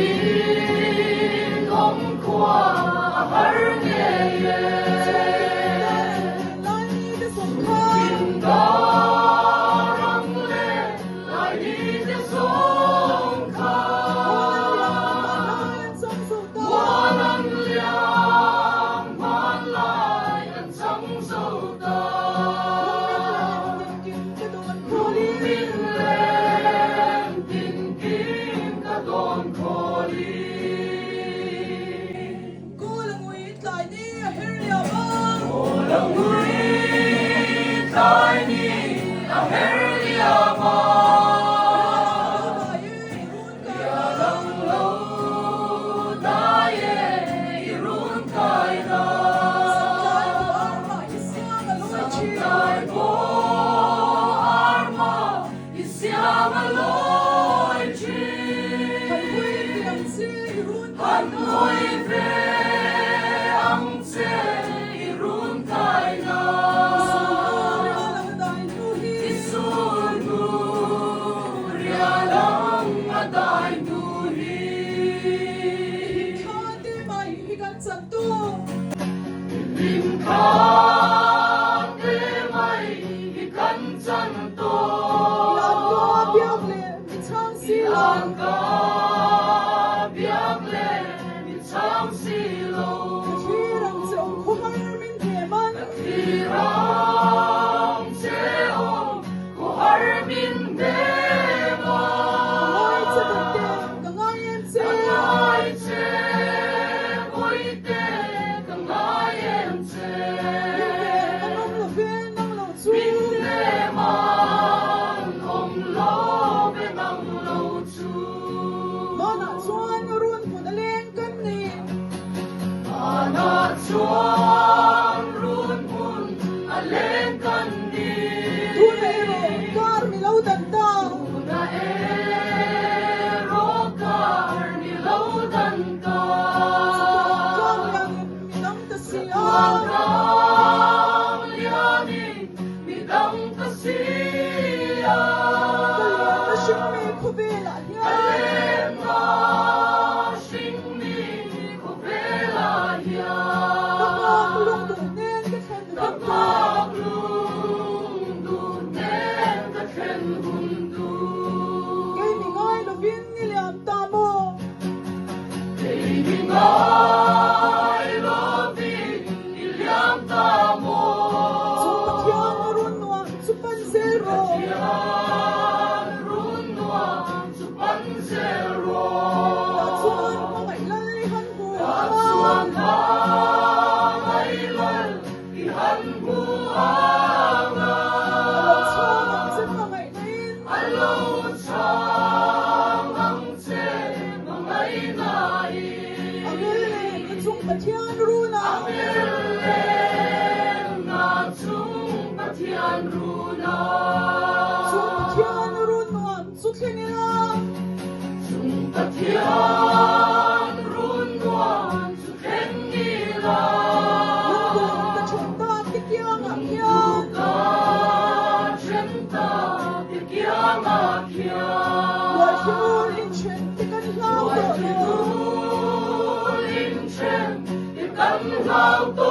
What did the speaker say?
in om qua har nghe in đó răng lên lại đi theo sông kha hoa nắng liang man lại ăn trắng sâu ta rung min lên tin kim cả đồn khổ đi cô là người tại đi a herlia ma ya lang lo daye irun kai da santai bo arma isiama loi chi han hoi ve ang se irun kai da Lim kha te mai hi kan chan to lan ka biak le mi chang si lo thi rang chong khu har min the man thi rang che om khu har min de ma ngai che te ka ngai en che koi te ka ngai en che min de man om lo ve nang lo chu mana chuan run phun leng kan ni mana chuan run phun leng kan ni tu ne ro kar mi lo dan ta na e ro kar mi lo dan ta kang yang mi dang ta sia kang liani mi dang ta sia ta shin mi khu ve la ya na shin mi khu ve la ya ta lung tu nen ka khen ta lung tu nen ka khen hun tu cái mi ngai lo vin ni liam ta mo cái mi ngai lo vin ni liam ta mo chung pa thian run nuam chu pan zero run nuam chu pan zero chuan ma mai lai han bu chuan ma mai lai i han bu anga chuan chen ma mai nin alo chang ang che ma mai nai angele ka chung pa thian runa angele na chung pa thian runa chung pa thian runuam chu khenila chung pa thian runuam chu khenila lung ka chen ta ti kyang a kyan ka chen ta ti kyang a kyan wa shu lin chen ti kan lao to lin chen ti kan lao to